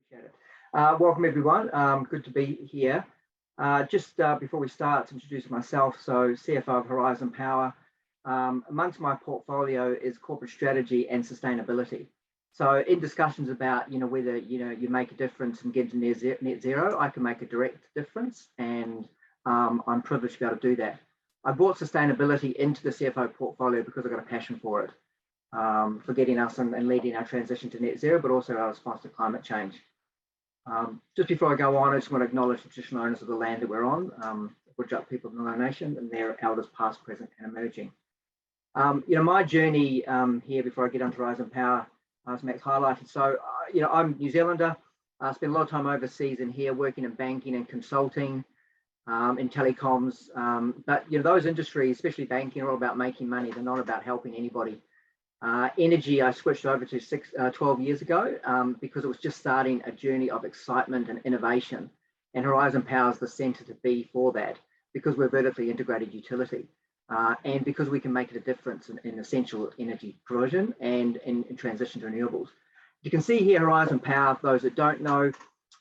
Appreciate it. Welcome everyone. Good to be here. Just before we start, to introduce myself. So CFO of Horizon Power. Amongst my portfolio is corporate strategy and sustainability. So in discussions about whether you make a difference and get to net zero, I can make a direct difference, and I'm privileged to be able to do that. I brought sustainability into the CFO portfolio because I've got a passion for it, for getting us and leading our transition to net zero, but also our response to climate change. Just before I go on, I just want to acknowledge the traditional owners of the land that we're on, the Whadjuk people of the Noongar Nation, and their elders past, present and emerging. My journey here before I get onto Horizon Power, as Max highlighted. So, I'm New Zealander. I spent a lot of time overseas and here working in banking and consulting, in telecoms. But those industries, especially banking, are all about making money. They're not about helping anybody. Energy, I switched over to 12 years ago because it was just starting a journey of excitement and innovation. And Horizon Power is the centre to be for that, because we're vertically integrated utility. And because we can make it a difference in essential energy provision and in transition to renewables. You can see here Horizon Power, for those that don't know,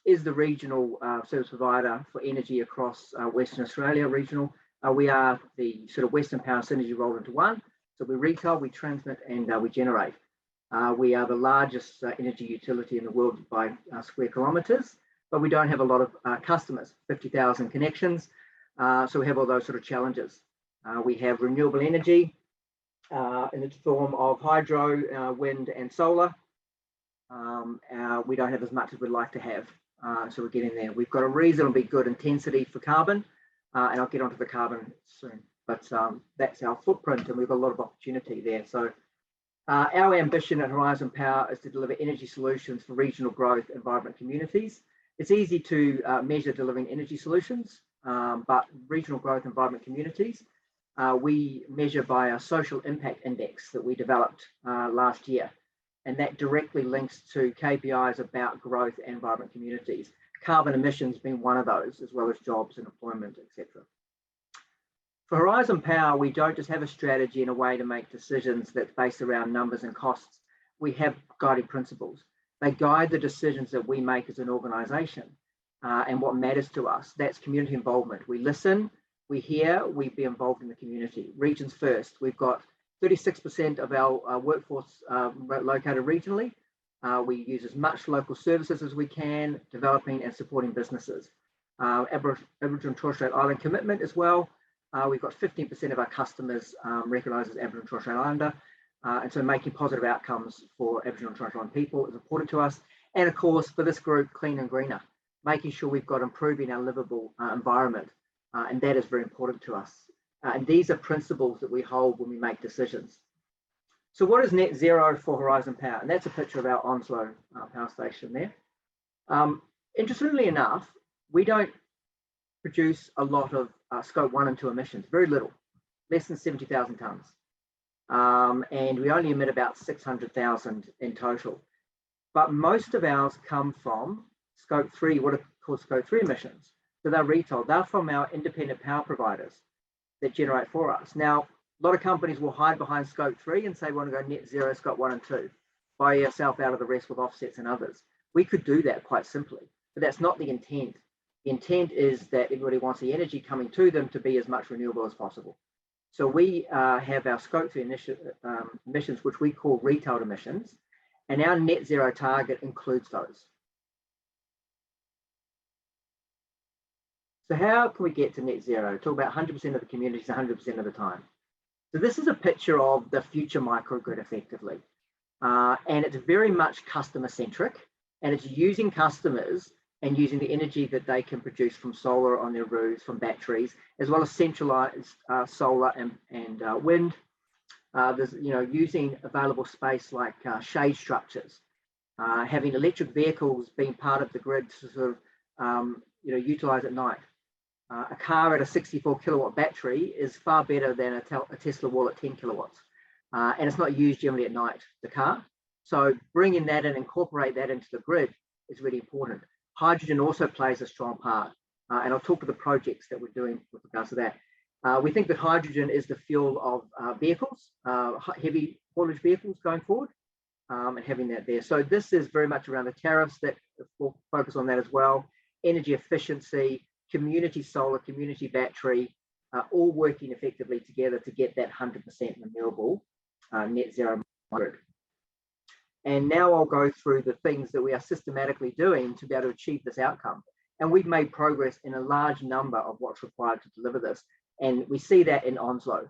is the regional service provider for energy across Western Australia regional. We are the sort of Western Power synergy rolled into one. So we retail, we transmit and we generate. We are the largest energy utility in the world by square kilometres, but we don't have a lot of customers, 50,000 connections. So we have all those sort of challenges. We have renewable energy in the form of hydro, wind and solar. We don't have as much as we'd like to have, so we're getting there. We've got a reasonably good intensity for carbon, and I'll get onto the carbon soon, but that's our footprint and we've got a lot of opportunity there. So our ambition at Horizon Power is to deliver energy solutions for regional growth and vibrant communities. It's easy to measure delivering energy solutions, but regional growth and vibrant communities, we measure by our social impact index that we developed last year. And that directly links to KPIs about growth and vibrant communities. Carbon emissions being one of those, as well as jobs and employment, etc. For Horizon Power, we don't just have a strategy and a way to make decisions that's based around numbers and costs. We have guiding principles. They guide the decisions that we make as an organisation and what matters to us. That's community involvement. We listen, we hear, we be involved in the community. Regions first. We've got 36% of our workforce located regionally. We use as much local services as we can, developing and supporting businesses. Aboriginal and Torres Strait Island commitment as well. We've got 15% of our customers recognised as Aboriginal and Torres Strait Islander. And so making positive outcomes for Aboriginal and Torres Strait Island people is important to us. And of course, for this group, clean and greener, making sure we've got improving our livable environment. And that is very important to us. And these are principles that we hold when we make decisions. So what is net zero for Horizon Power? And that's a picture of our Onslow power station there. Interestingly enough, we don't produce a lot of scope 1 and 2 emissions, very little, less than 70,000 tonnes. And we only emit about 600,000 in total. But most of ours come from scope 3, what are called scope 3 emissions. So they're retail, they're from our independent power providers that generate for us. Now, a lot of companies will hide behind scope 3 and say we want to go net zero, scope 1 and 2, buy yourself out of the rest with offsets and others. We could do that quite simply, but that's not the intent. The intent is that everybody wants the energy coming to them to be as much renewable as possible. So we have our scope 3 emissions, which we call retail emissions, and our net zero target includes those. So how can we get to net zero? Talk about 100% of the communities 100% of the time. So this is a picture of the future microgrid effectively. And it's very much customer centric, and it's using customers and using the energy that they can produce from solar on their roofs, from batteries, as well as centralized solar and wind. There's, using available space like shade structures, having electric vehicles being part of the grid to sort of, utilize at night. A car at a 64 kilowatt battery is far better than a Tesla wall at 10 kilowatts. And it's not used generally at night, the car. So bringing that and incorporate that into the grid is really important. Hydrogen also plays a strong part. And I'll talk to the projects that we're doing with regards to that. We think that hydrogen is the fuel of vehicles, heavy haulage vehicles going forward, and having that there. So this is very much around the tariffs that we'll focus on that as well. Energy efficiency, community solar, community battery, all working effectively together to get that 100% renewable net zero grid. And now I'll go through the things that we are systematically doing to be able to achieve this outcome. And we've made progress in a large number of what's required to deliver this. And we see that in Onslow.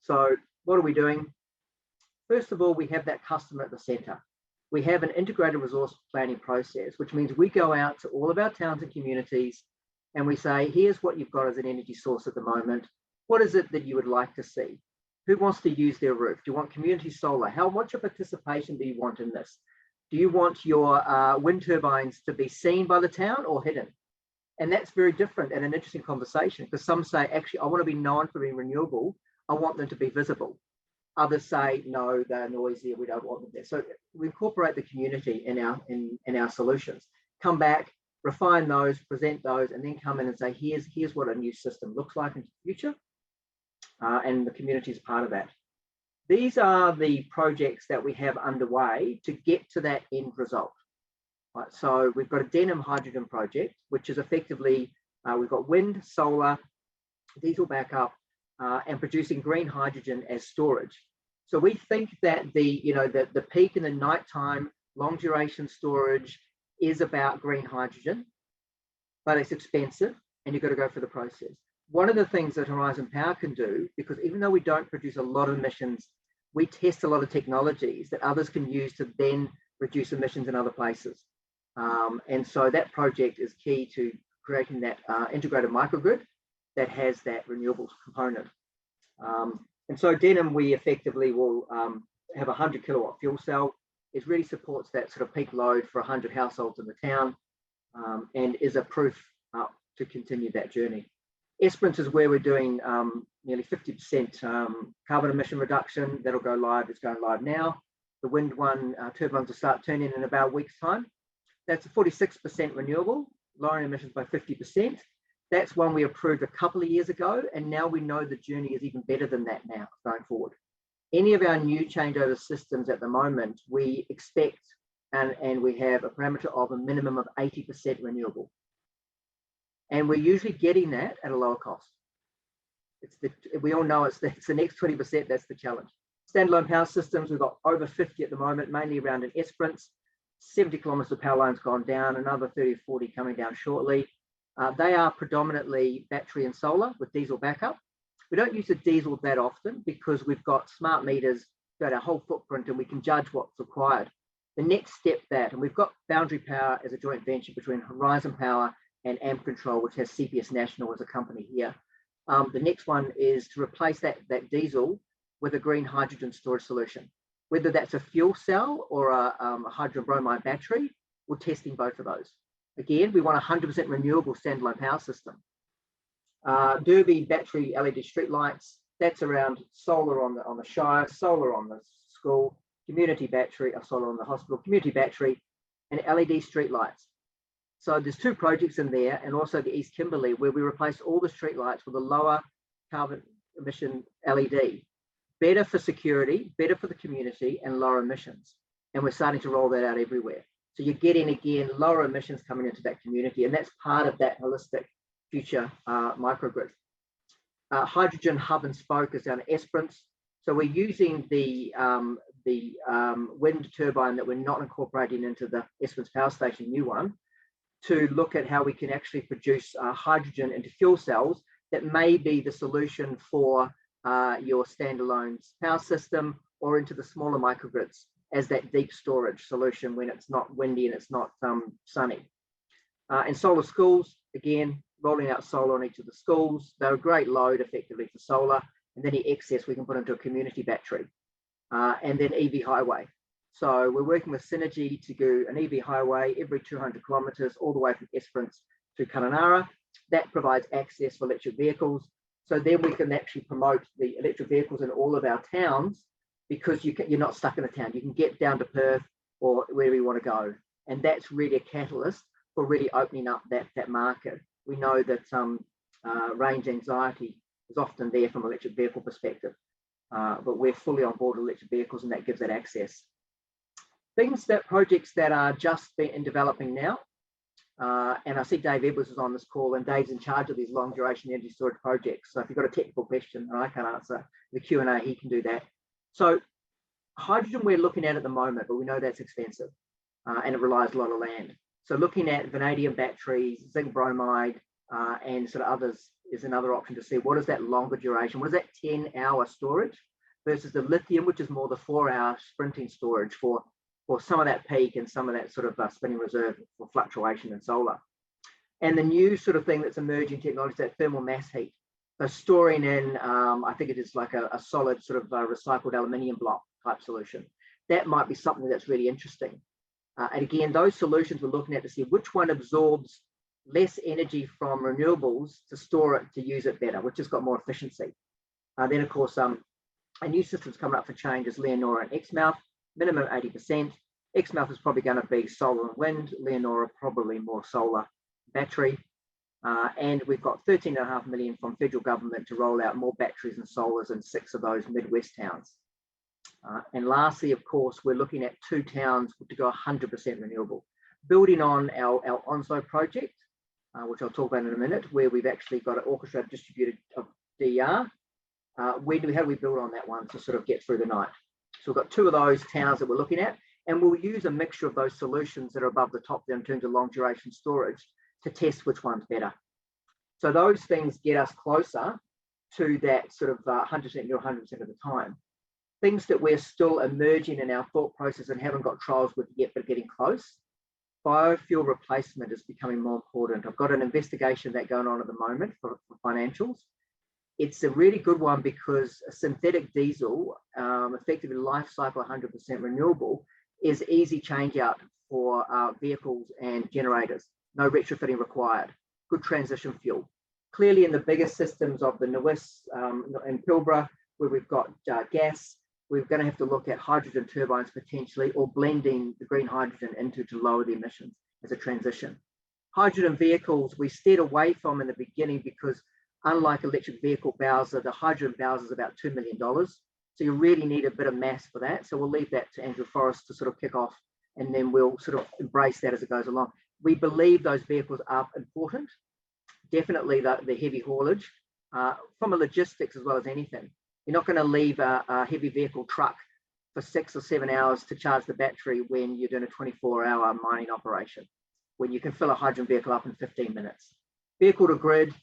So what are we doing? First of all, we have that customer at the center. We have an integrated resource planning process, which means we go out to all of our towns and communities and we say, here's what you've got as an energy source at the moment. What is it that you would like to see? Who wants to use their roof? Do you want community solar? How much of participation do you want in this? Do you want your wind turbines to be seen by the town or hidden? And that's very different and an interesting conversation, because some say, actually, I want to be known for being renewable. I want them to be visible. Others say, no, they're noisy, we don't want them there. So we incorporate the community in our solutions. Come back, refine those, present those, and then come in and say, here's what a new system looks like in the future. And the community is part of that. These are the projects that we have underway to get to that end result. Right, so we've got a Denham hydrogen project, which is effectively, we've got wind, solar, diesel backup, and producing green hydrogen as storage. So we think that the peak in the nighttime, long duration storage is about green hydrogen, but it's expensive and you've got to go through the process. One of the things that Horizon Power can do, because even though we don't produce a lot of emissions, we test a lot of technologies that others can use to then reduce emissions in other places. And so that project is key to creating that integrated microgrid that has that renewables component. And so Denham, we effectively will have a 100 kilowatt fuel cell. It really supports that sort of peak load for 100 households in the town, and is a proof to continue that journey. Esperance is where we're doing nearly 50% carbon emission reduction. That'll go live. It's going live now. The wind one, turbines will start turning in about a week's time. That's a 46% renewable, lowering emissions by 50%. That's one we approved a couple of years ago, and now we know the journey is even better than that now going forward. Any of our new changeover systems at the moment, we expect and we have a parameter of a minimum of 80% renewable. And we're usually getting that at a lower cost. We all know it's the next 20%, that's the challenge. Standalone power systems, we've got over 50 at the moment, mainly around in Esperance. 70 kilometres of power lines gone down, another 30 or 40 coming down shortly. They are predominantly battery and solar with diesel backup. We don't use the diesel that often because we've got smart meters throughout our whole footprint and we can judge what's required. The next step and we've got Boundary Power as a joint venture between Horizon Power and AMP Control, which has CPS National as a company here. The next one is to replace that diesel with a green hydrogen storage solution. Whether that's a fuel cell or a hydrogen bromide battery, we're testing both of those. Again, we want a 100% renewable standalone power system. Derby battery LED street lights, that's around solar on the Shire, solar on the school, community battery, solar on the hospital, community battery, and LED street lights. So there's two projects in there, and also the East Kimberley, where we replace all the street lights with a lower carbon emission LED. Better for security, better for the community, and lower emissions. And we're starting to roll that out everywhere. So you're getting, again, lower emissions coming into that community, and that's part of that holistic future microgrid. Hydrogen hub and spoke is down at Esperance. So we're using the wind turbine that we're not incorporating into the Esperance Power Station, new one, to look at how we can actually produce hydrogen into fuel cells that may be the solution for your standalone power system or into the smaller microgrids as that deep storage solution when it's not windy and it's not sunny. And solar schools, again, rolling out solar on each of the schools. They're a great load effectively for solar, and then the excess we can put into a community battery. And then EV highway. So we're working with Synergy to do an EV highway every 200 kilometres all the way from Esperance to Kununurra. That provides access for electric vehicles. So then we can actually promote the electric vehicles in all of our towns, because you're not stuck in a town. You can get down to Perth or wherever you want to go. And that's really a catalyst for really opening up that market. We know that range anxiety is often there from an electric vehicle perspective, but we're fully on board with electric vehicles, and that gives that access. Projects that are just in developing now, and I see Dave Edwards is on this call, and Dave's in charge of these long duration energy storage projects. So if you've got a technical question and I can't answer the Q&A, he can do that. So hydrogen we're looking at the moment, but we know that's expensive and it relies a lot of land. So looking at vanadium batteries, zinc bromide, and sort of others is another option to see what is that longer duration, what is that 10-hour storage versus the lithium, which is more the 4-hour sprinting storage for some of that peak and some of that sort of spinning reserve for fluctuation in solar. And the new sort of thing that's emerging technology is that thermal mass heat. So storing in, I think it is like a solid sort of recycled aluminium block type solution. That might be something that's really interesting. And again, those solutions we're looking at to see which one absorbs less energy from renewables to store it, to use it better, which has got more efficiency. Then of course, a new system's coming up for change is Leonora and Exmouth, minimum 80%. Exmouth is probably going to be solar and wind, Leonora probably more solar battery. And we've got 13.5 million from federal government to roll out more batteries and solars in 6 of those Midwest towns. And lastly, of course, we're looking at 2 towns to go 100% renewable, building on our Onslow project, which I'll talk about in a minute, where we've actually got an orchestrated distributed of DER. How do we build on that one to sort of get through the night? So we've got 2 of those towns that we're looking at, and we'll use a mixture of those solutions that are above the top there in terms of long duration storage to test which one's better. So those things get us closer to that sort of 100% or 100% of the time. Things that we're still emerging in our thought process and haven't got trials with yet, but getting close. Biofuel replacement is becoming more important. I've got an investigation that going on at the moment for financials. It's a really good one because a synthetic diesel, effectively life cycle 100% renewable, is easy change out for vehicles and generators. No retrofitting required. Good transition fuel. Clearly in the biggest systems of the Newis and Pilbara, where we've got gas, we're going to have to look at hydrogen turbines potentially, or blending the green hydrogen into to lower the emissions as a transition. Hydrogen vehicles we steered away from in the beginning because unlike electric vehicle Bowser, the hydrogen Bowser is about $2 million. So you really need a bit of mass for that. So we'll leave that to Andrew Forrest to sort of kick off, and then we'll sort of embrace that as it goes along. We believe those vehicles are important, definitely the heavy haulage, from a logistics as well as anything. You're not going to leave a heavy vehicle truck for 6 or 7 hours to charge the battery when you're doing a 24-hour mining operation, when you can fill a hydrogen vehicle up in 15 minutes. Vehicle to grid,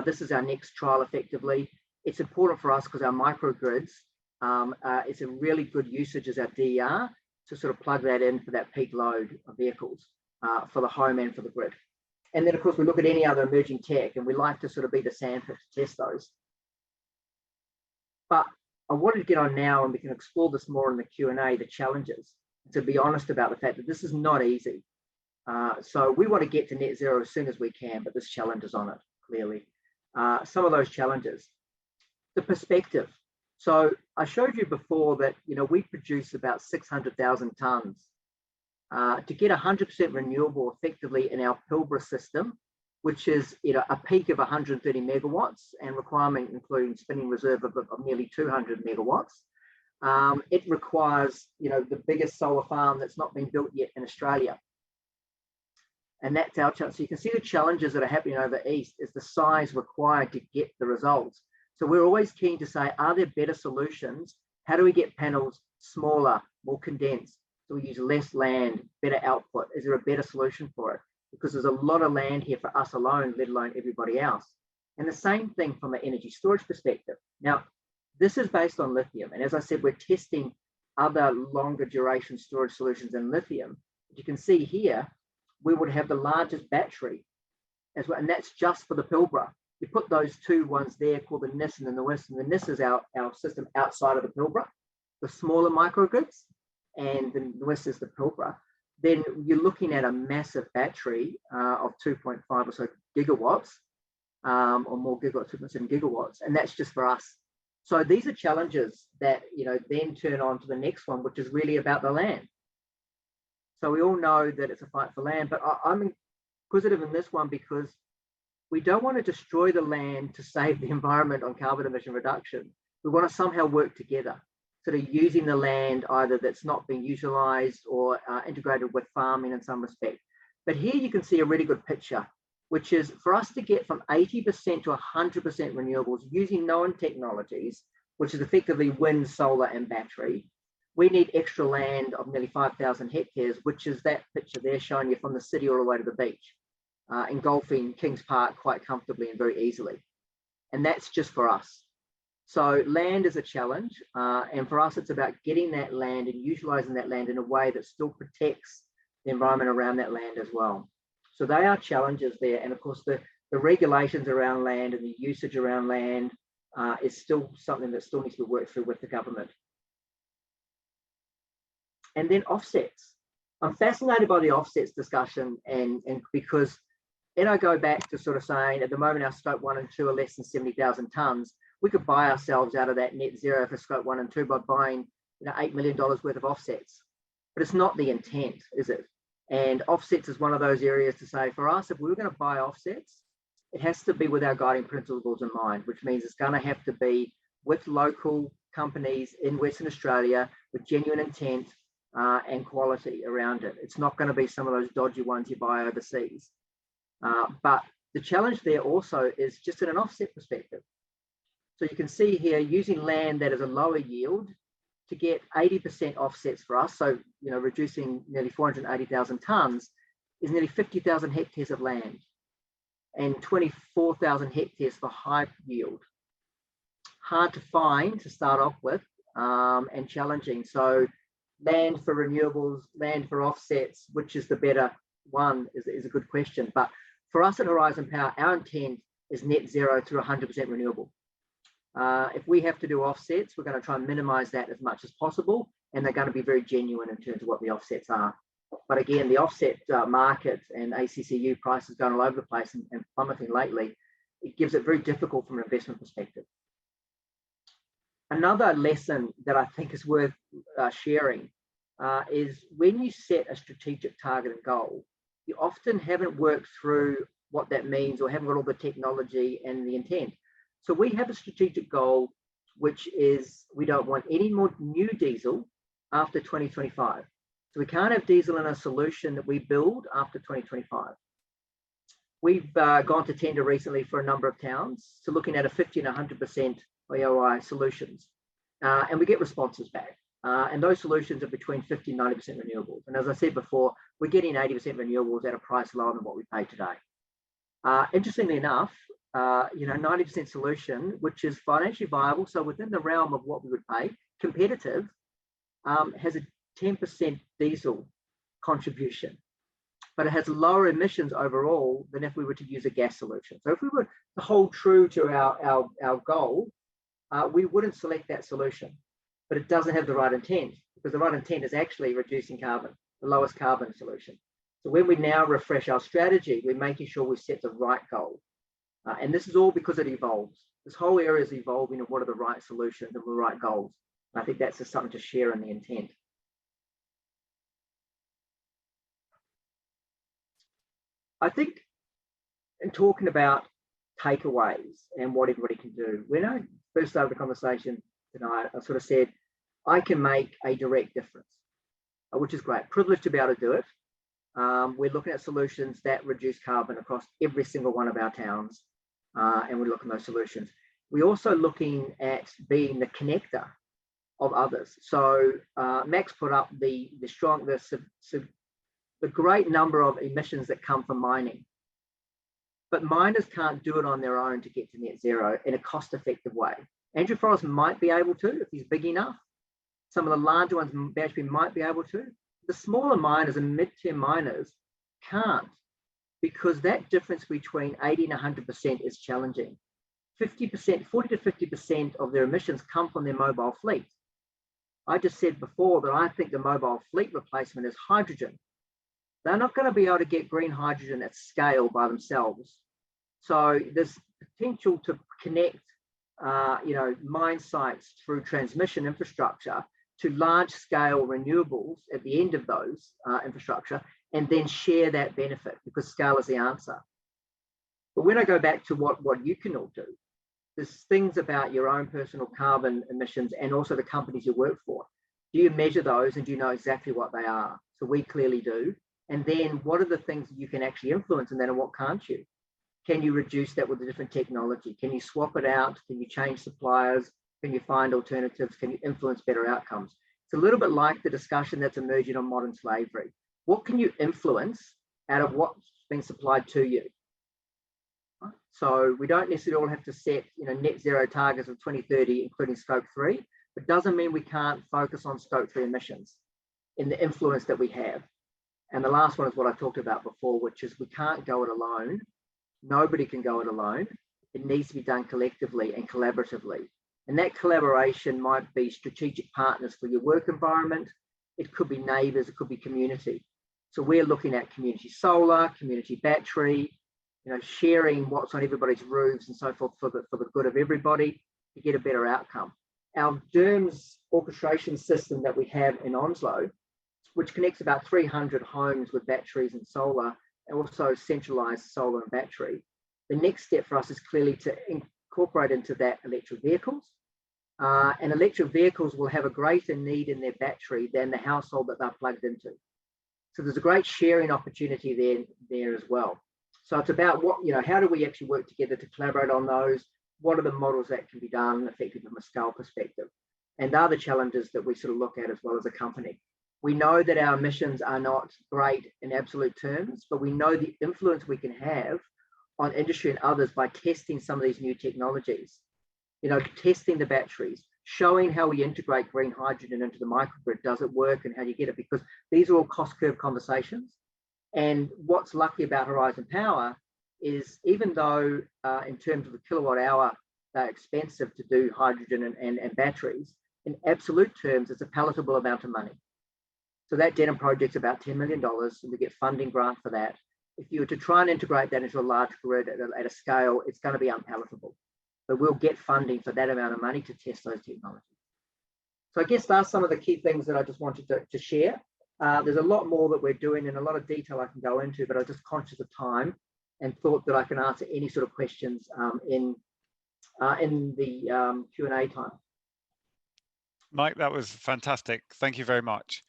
this is our next trial effectively. It's important for us because our microgrids, it's a really good usage as our DER to sort of plug that in for that peak load of vehicles for the home and for the grid. And then of course we look at any other emerging tech, and we like to sort of be the sandpit to test those. But I wanted to get on now, and we can explore this more in the Q&A, the challenges, to be honest about the fact that this is not easy. So we want to get to net zero as soon as we can, but there's challenges on it, clearly. Some of those challenges. The perspective. So I showed you before that, you know, we produce about 600,000 tonnes. To get 100% renewable effectively in our Pilbara system, which is, you know, a peak of 130 megawatts and requirement including spinning reserve of nearly 200 megawatts. It requires, you know, the biggest solar farm that's not been built yet in Australia. And that's our challenge. So you can see the challenges that are happening over east is the size required to get the results. So we're always keen to say, are there better solutions? How do we get panels smaller, more condensed? So we use less land, better output. Is there a better solution for it? Because there's a lot of land here for us alone, let alone everybody else. And the same thing from an energy storage perspective. Now, this is based on lithium. And as I said, we're testing other longer duration storage solutions in lithium. But you can see here, we would have the largest battery as well. And that's just for the Pilbara. You put those 2 ones there called the NIS and the Newis, and the NIS is our system outside of the Pilbara, the smaller microgrids, and the Newis is the Pilbara. Then you're looking at a massive battery of 2.5 or so gigawatts, or more gigawatts, 2.7 gigawatts, and that's just for us. So these are challenges that, you know, then turn on to the next one, which is really about the land. So we all know that it's a fight for land, but I'm inquisitive in this one because we don't want to destroy the land to save the environment on carbon emission reduction. We want to somehow work together. sort of using the land either that's not being utilised or integrated with farming in some respect. But here you can see a really good picture, which is for us to get from 80% to 100% renewables using known technologies, which is effectively wind, solar and battery, we need extra land of nearly 5,000 hectares, which is that picture there showing you from the city all the way to the beach, engulfing Kings Park quite comfortably and very easily. And that's just for us. So land is a challenge. And for us, it's about getting that land and utilising that land in a way that still protects the environment around that land as well. So they are challenges there. And of course, the regulations around land and the usage around land is still something that still needs to be worked through with the government. And then offsets. I'm fascinated by the offsets discussion, and because then I go back to sort of saying at the moment our scope 1 and 2 are less than 70,000 tonnes. We could buy ourselves out of that net zero for scope 1 and 2 by buying $8 million worth of offsets. But it's not the intent, is it? And offsets is one of those areas to say for us, if we were going to buy offsets, it has to be with our guiding principles in mind, which means it's going to have to be with local companies in Western Australia with genuine intent and quality around it. It's not going to be some of those dodgy ones you buy overseas. But the challenge there also is just in an offset perspective. So you can see here using land that is a lower yield to get 80% offsets for us. So, reducing nearly 480,000 tonnes is nearly 50,000 hectares of land and 24,000 hectares for high yield. Hard to find to start off with and challenging. So land for renewables, land for offsets, which is the better one is a good question. But for us at Horizon Power, our intent is net zero through 100% renewable. If we have to do offsets, we're going to try and minimize that as much as possible, and they're going to be very genuine in terms of what the offsets are. But again, the offset market and ACCU prices going all over the place and plummeting lately, it gives it very difficult from an investment perspective. Another lesson that I think is worth sharing is when you set a strategic target and goal, you often haven't worked through what that means or haven't got all the technology and the intent. So we have a strategic goal, which is we don't want any more new diesel after 2025. So we can't have diesel in a solution that we build after 2025. We've gone to tender recently for a number of towns, so looking at a 50 and 100% OI solutions. And we get responses back. And those solutions are between 50 and 90% renewables. And as I said before, we're getting 80% renewables at a price lower than what we pay today. Interestingly enough, 90% solution, which is financially viable, so within the realm of what we would pay, competitive, has a 10% diesel contribution, but it has lower emissions overall than if we were to use a gas solution. So if we were to hold true to our goal, we wouldn't select that solution, but it doesn't have the right intent, because the right intent is actually reducing carbon, the lowest carbon solution. So when we now refresh our strategy, we're making sure we set the right goal. And this is all because it evolves. This whole area is evolving of what are the right solutions and the right goals. And I think that's just something to share in the intent. I think in talking about takeaways and what everybody can do, when I first started the conversation tonight, I sort of said, I can make a direct difference, which is great. Privileged to be able to do it. We're looking at solutions that reduce carbon across every single one of our towns, and we're looking at those solutions. We're also looking at being the connector of others. So Max put up the great number of emissions that come from mining, but miners can't do it on their own to get to net zero in a cost-effective way. Andrew Forrest might be able to if he's big enough. Some of the larger ones, BHP, might be able to. The smaller miners and mid-tier miners can't, because that difference between 80 and 100% is challenging. 50%, 40 to 50% of their emissions come from their mobile fleet. I just said before that I think the mobile fleet replacement is hydrogen. They're not going to be able to get green hydrogen at scale by themselves. So there's potential to connect, mine sites through transmission infrastructure to large-scale renewables at the end of those infrastructure, and then share that benefit, because scale is the answer. But when I go back to what you can all do, there's things about your own personal carbon emissions and also the companies you work for. Do you measure those and do you know exactly what they are? So we clearly do. And then what are the things that you can actually influence, and then what can't you? Can you reduce that with a different technology? Can you swap it out? Can you change suppliers? Can you find alternatives? Can you influence better outcomes? It's a little bit like the discussion that's emerging on modern slavery. What can you influence out of what's being supplied to you? So we don't necessarily all have to set, net zero targets of 2030, including scope 3. It doesn't mean we can't focus on scope 3 emissions in the influence that we have. And the last one is what I talked about before, which is we can't go it alone. Nobody can go it alone. It needs to be done collectively and collaboratively. And that collaboration might be strategic partners for your work environment. It could be neighbours, it could be community. So we're looking at community solar, community battery, sharing what's on everybody's roofs and so forth for the good of everybody to get a better outcome. Our DERMS orchestration system that we have in Onslow, which connects about 300 homes with batteries and solar, and also centralized solar and battery. The next step for us is clearly to incorporate into that electric vehicles. And electric vehicles will have a greater need in their battery than the household that they're plugged into. So there's a great sharing opportunity there as well. So it's about how do we actually work together to collaborate on those? What are the models that can be done effectively from a scale perspective? And are the challenges that we sort of look at as well as a company. We know that our emissions are not great in absolute terms, but we know the influence we can have on industry and others by testing some of these new technologies, testing the batteries, showing how we integrate green hydrogen into the microgrid. Does it work and how do you get it? Because these are all cost curve conversations. And what's lucky about Horizon Power is even though in terms of the kilowatt hour, they're expensive to do hydrogen and batteries, in absolute terms, it's a palatable amount of money. So that Denham project's about $10 million, and we get funding grant for that. If you were to try and integrate that into a large grid at a scale, it's going to be unpalatable. But we'll get funding for that amount of money to test those technologies. So I guess that's some of the key things that I just wanted to share. There's a lot more that we're doing and a lot of detail I can go into, but I was just conscious of time and thought that I can answer any sort of questions in the Q&A time. Mike, that was fantastic. Thank you very much.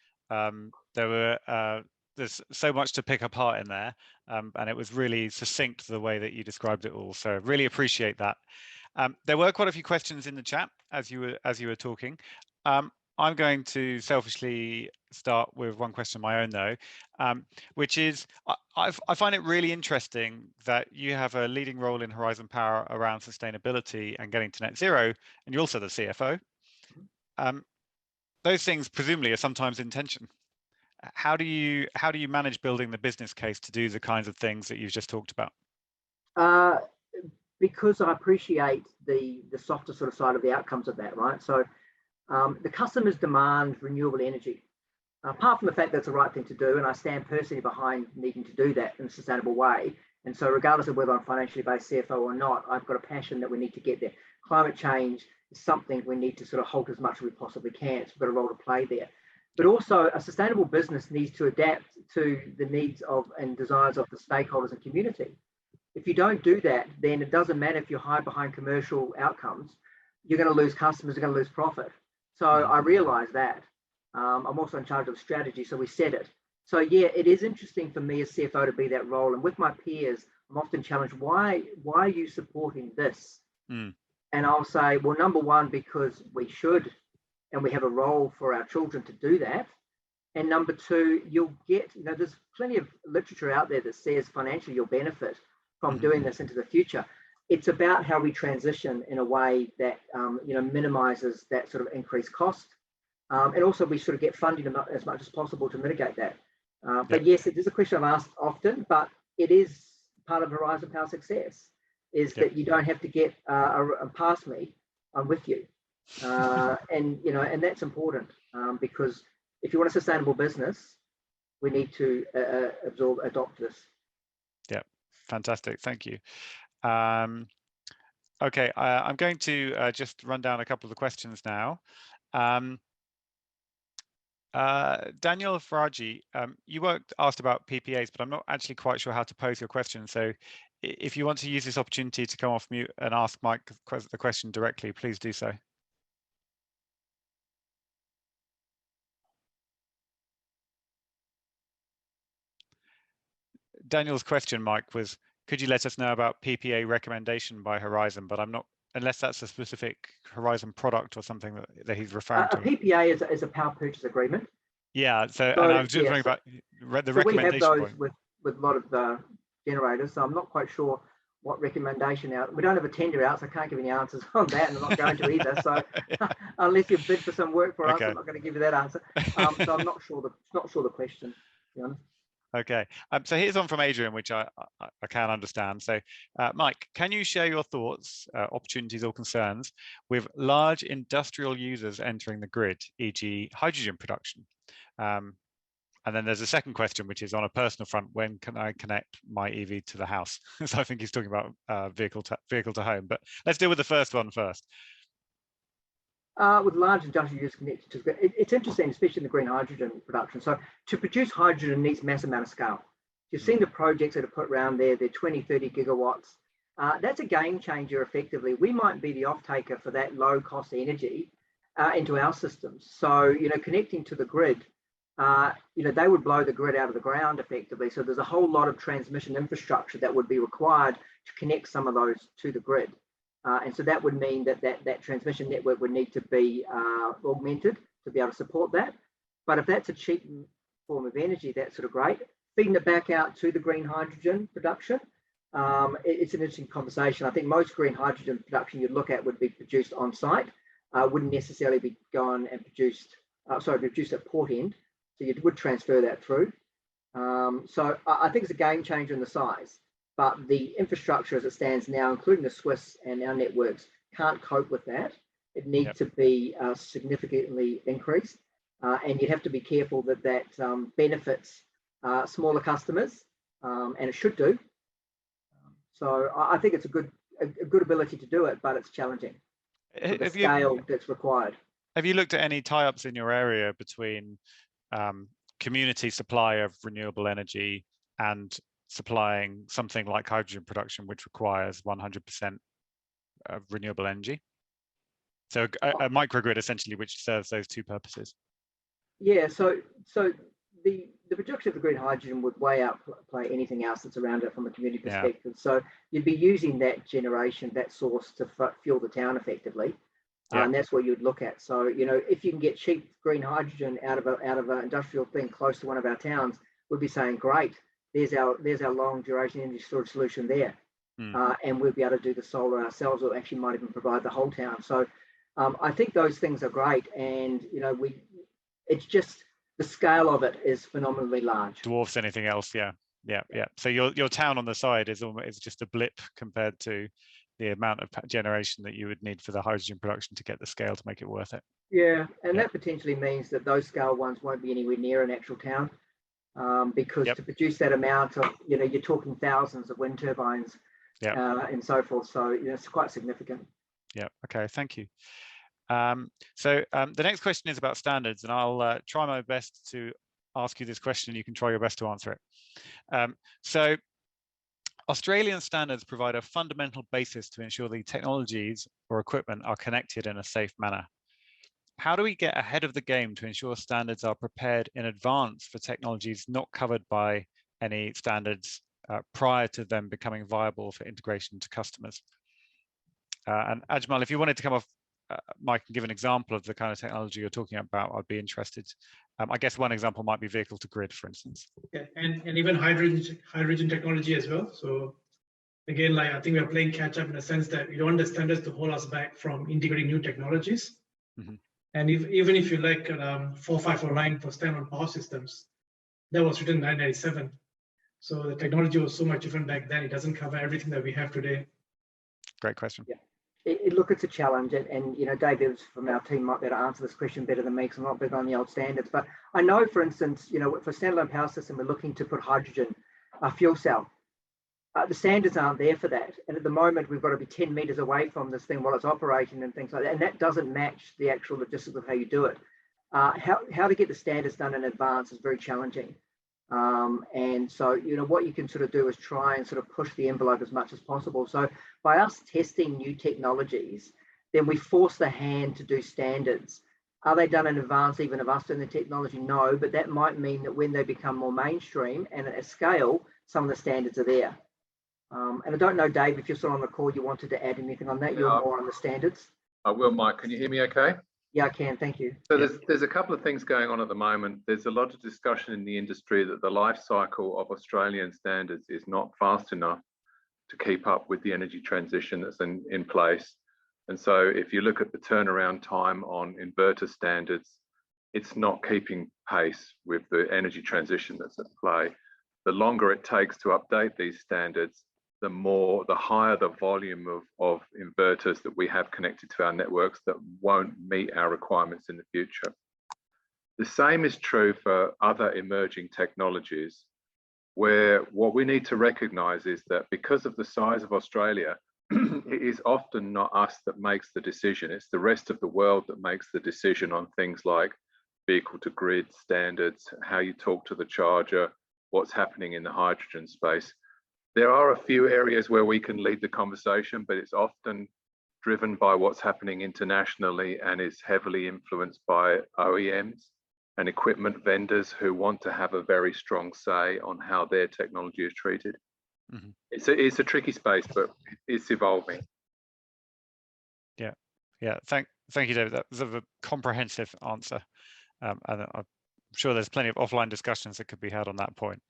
There's so much to pick apart in there, and it was really succinct the way that you described it all. So really appreciate that. There were quite a few questions in the chat as you were talking. I'm going to selfishly start with one question of my own though, which is I find it really interesting that you have a leading role in Horizon Power around sustainability and getting to net zero, and you're also the CFO. Those things presumably are sometimes in tension. How do you manage building the business case to do the kinds of things that you've just talked about? Because I appreciate the softer sort of side of the outcomes of that, right? So the customers demand renewable energy. Apart from the fact that's the right thing to do, and I stand personally behind needing to do that in a sustainable way. And so regardless of whether I'm financially based CFO or not, I've got a passion that we need to get there. Climate change is something we need to sort of halt as much as we possibly can. So we've got a role to play there. But also a sustainable business needs to adapt to the needs of and desires of the stakeholders and community. If you don't do that, then it doesn't matter if you hide behind commercial outcomes, you're going to lose customers, you're going to lose profit. So I realize that. I'm also in charge of strategy, so we set it. So yeah, it is interesting for me as CFO to be that role. And with my peers, I'm often challenged, why are you supporting this? And I'll say, well, number one, because we should, and we have a role for our children to do that. And number two, you'll get, there's plenty of literature out there that says financially you'll benefit from doing this into the future. It's about how we transition in a way that, minimizes that sort of increased cost. And also we sort of get funding as much as possible to mitigate that. But yes, it is a question I've asked often, but it is part of Horizon Power success, is that you don't have to get past me, I'm with you. And that's important because if you want a sustainable business, we need to adopt this. Yeah, fantastic. Thank you. Okay, I'm going to just run down a couple of the questions now. Daniel Faraji, you weren't asked about PPAs, but I'm not actually quite sure how to pose your question. So if you want to use this opportunity to come off mute and ask Mike the question directly, please do so. Daniel's question, Mike, was, could you let us know about PPA recommendation by Horizon? But I'm not, unless that's a specific Horizon product or something that he's referring to. A PPA is a power purchase agreement. Yeah, so and I was just wondering about the recommendation. We have those point. with a lot of generators, so I'm not quite sure what recommendation out. We don't have a tender out, so I can't give any answers on that, and I'm not going to either. So unless you bid for some work for us, I'm not going to give you that answer. So I'm not sure the question, to be honest. Okay, so here's one from Adrian, which I can understand. So, Mike, can you share your thoughts, opportunities or concerns with large industrial users entering the grid, e.g. hydrogen production? And then there's a second question, which is on a personal front, when can I connect my EV to the house? So I think he's talking about vehicle to home, but let's deal with the first one first. With large industrial use connected to the grid, it's interesting, especially in the green hydrogen production. So to produce hydrogen needs massive amount of scale. You've seen the projects that are put around there, they're 20, 30 gigawatts. That's a game changer effectively. We might be the off taker for that low cost energy into our systems. So, connecting to the grid, they would blow the grid out of the ground effectively. So there's a whole lot of transmission infrastructure that would be required to connect some of those to the grid. And so that would mean that transmission network would need to be augmented to be able to support that. But if that's a cheap form of energy, that's sort of great. Feeding it back out to the green hydrogen production, it's an interesting conversation. I think most green hydrogen production you'd look at would be produced on site, wouldn't necessarily be gone and produced at port end. So you would transfer that through. So I think it's a game changer in the size. But the infrastructure as it stands now, including the Swiss and our networks, can't cope with that. It needs to be significantly increased. And you have to be careful that benefits smaller customers, and it should do. So I think it's a good ability to do it, but it's challenging. The scale that's required. Have you looked at any tie-ups in your area between community supply of renewable energy and supplying something like hydrogen production, which requires 100% of renewable energy? So a microgrid essentially, which serves those two purposes. Yeah, so the production of the green hydrogen would way outplay anything else that's around it from a community perspective. So you'd be using that generation, that source to fuel the town effectively. And that's what you'd look at. So, if you can get cheap green hydrogen out of an industrial thing close to one of our towns, we'd be saying, great, there's our long duration energy storage solution there. And we'll be able to do the solar ourselves, or actually might even provide the whole town. So I think those things are great. And, it's just the scale of it is phenomenally large. Dwarfs anything else. Yeah. So your town on the side is just a blip compared to the amount of generation that you would need for the hydrogen production to get the scale to make it worth it. Yeah, and that potentially means that those scale ones won't be anywhere near an actual town, because to produce that amount of, you're talking thousands of wind turbines and so forth. So, it's quite significant. Yeah, okay, thank you. So the next question is about standards, and I'll try my best to ask you this question, and you can try your best to answer it. So Australian standards provide a fundamental basis to ensure the technologies or equipment are connected in a safe manner. How do we get ahead of the game to ensure standards are prepared in advance for technologies not covered by any standards prior to them becoming viable for integration to customers? And Ajmal, if you wanted to come off, Mike, and give an example of the kind of technology you're talking about, I'd be interested. I guess one example might be vehicle to grid, for instance. Yeah, and even hydrogen technology as well. So again, I think we're playing catch up in a sense that we don't want the standards to hold us back from integrating new technologies. And even if you like 4549 for standalone power systems, that was written in 1997. So the technology was so much different back then. It doesn't cover everything that we have today. Great question. Yeah. Look, it's a challenge, and Dave from our team might be able to answer this question better than me, because I'm not big on the old standards. But I know, for instance, for standalone power system, we're looking to put hydrogen fuel cell. The standards aren't there for that, and at the moment we've got to be 10 meters away from this thing while it's operating and things like that, and that doesn't match the actual logistics of how you do it. how to get the standards done in advance is very challenging. And so, what you can sort of do is try and sort of push the envelope as much as possible. So by us testing new technologies, then we force the hand to do standards. Are they done in advance even of us doing the technology? No, but that might mean that when they become more mainstream and at a scale, some of the standards are there. And I don't know, Dave, if you're still on the call, you wanted to add anything on that? You're more on the standards. I will, Mike. Can you hear me okay? Yeah, I can. Thank you. So there's a couple of things going on at the moment. There's a lot of discussion in the industry that the life cycle of Australian standards is not fast enough to keep up with the energy transition that's in place. And so if you look at the turnaround time on inverter standards, it's not keeping pace with the energy transition that's at play. The longer it takes to update these standards, the higher the volume of inverters that we have connected to our networks that won't meet our requirements in the future. The same is true for other emerging technologies, where what we need to recognize is that because of the size of Australia, it is often not us that makes the decision. It's the rest of the world that makes the decision on things like vehicle to grid standards, how you talk to the charger, what's happening in the hydrogen space. There are a few areas where we can lead the conversation, but it's often driven by what's happening internationally and is heavily influenced by OEMs and equipment vendors who want to have a very strong say on how their technology is treated. Mm-hmm. It's a tricky space, but it's evolving. Yeah. Thank you, David. That was a comprehensive answer, and I'm sure there's plenty of offline discussions that could be had on that point.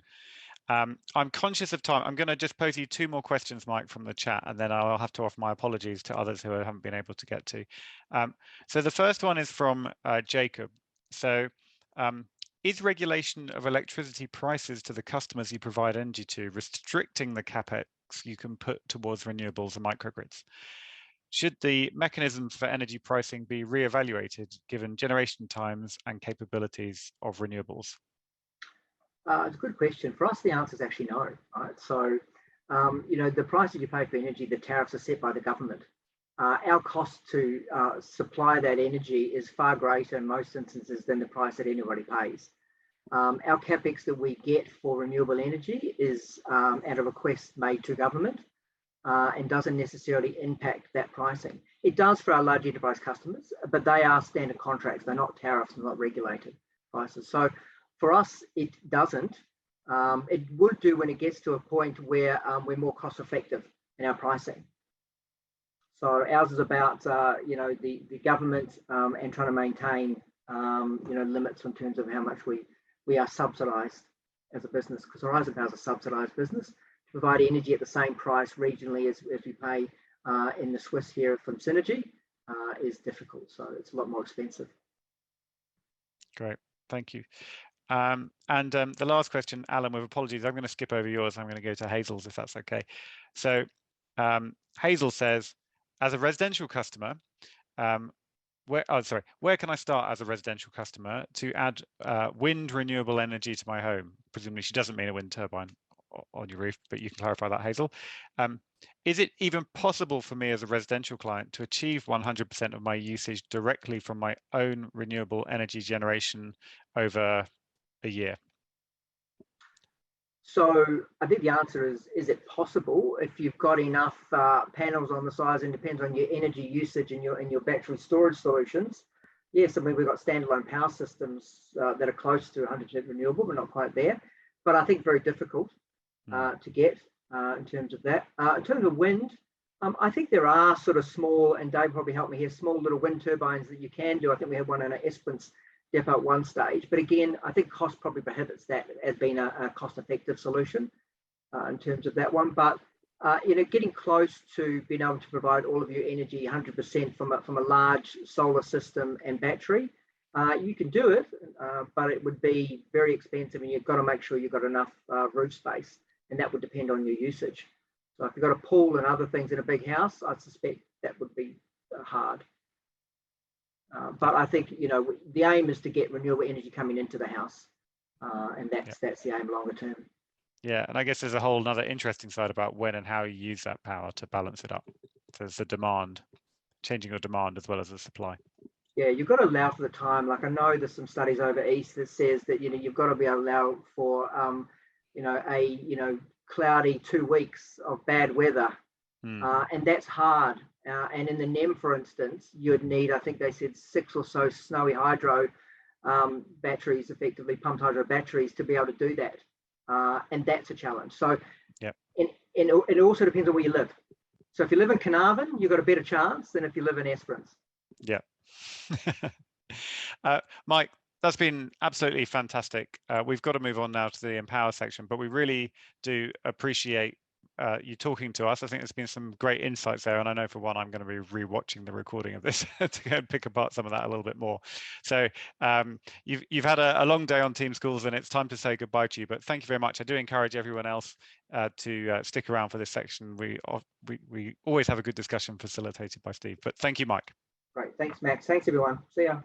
I'm conscious of time. I'm going to just pose you two more questions, Mike, from the chat, and then I'll have to offer my apologies to others who I haven't been able to get to. So the first one is from Jacob. So is regulation of electricity prices to the customers you provide energy to restricting the capex you can put towards renewables and microgrids? Should the mechanisms for energy pricing be re-evaluated given generation times and capabilities of renewables? It's a good question. For us, the answer is actually no. Right? So, the prices you pay for energy, the tariffs are set by the government. Our cost to supply that energy is far greater in most instances than the price that anybody pays. Our capex that we get for renewable energy is at a request made to government and doesn't necessarily impact that pricing. It does for our large enterprise customers, but they are standard contracts. They're not tariffs, they're not regulated prices. So for us, it doesn't. It would do when it gets to a point where we're more cost effective in our pricing. So ours is about, the government and trying to maintain, limits in terms of how much we are subsidised as a business, because Horizon Power is a subsidised business. To provide energy at the same price regionally as we pay in the Swiss here from Synergy is difficult. So it's a lot more expensive. Great, thank you. And the last question, Alan, with apologies, I'm going to skip over yours. I'm going to go to Hazel's if that's okay. So Hazel says, as a residential customer, where can I start as a residential customer to add wind renewable energy to my home? Presumably she doesn't mean a wind turbine on your roof, but you can clarify that, Hazel. Is it even possible for me as a residential client to achieve 100% of my usage directly from my own renewable energy generation over a year? So I think the answer is it possible if you've got enough panels on the sides, and depends on your energy usage and your battery storage solutions. Yes, I mean, we've got standalone power systems that are close to 100% renewable, but not quite there. But I think very difficult to get in terms of that. In terms of wind, I think there are sort of small, and Dave probably helped me here, small little wind turbines that you can do. I think we had one in an Esperance depot at one stage, but again, I think cost probably prohibits that as being a cost-effective solution in terms of that one. But getting close to being able to provide all of your energy 100% from a large solar system and battery, you can do it, but it would be very expensive, and you've got to make sure you've got enough roof space, and that would depend on your usage. So if you've got a pool and other things in a big house, I suspect that would be hard. But I think, the aim is to get renewable energy coming into the house, and that's the aim longer term. Yeah, and I guess there's a whole other interesting side about when and how you use that power to balance it up. So there's the demand, changing your demand as well as the supply. Yeah, you've got to allow for the time. Like I know there's some studies over east that says that you've got to be able to allow for a cloudy 2 weeks of bad weather, and that's hard. And in the NEM, for instance, you'd need, I think they said 6 or so snowy hydro batteries, effectively pumped hydro batteries, to be able to do that, and that's a challenge. So, yeah, and it also depends on where you live. So if you live in Carnarvon, you've got a better chance than if you live in Esperance. Yeah. Mike, that's been absolutely fantastic. We've got to move on now to the Empower section, but we really do appreciate you talking to us. I think there's been some great insights there, and I know for one, I'm going to be rewatching the recording of this to go and pick apart some of that a little bit more. So you've had a long day on Team Schools, and it's time to say goodbye to you. But thank you very much. I do encourage everyone else to stick around for this section. We always have a good discussion facilitated by Steve. But thank you, Mike. Great, thanks, Max. Thanks, everyone. See ya.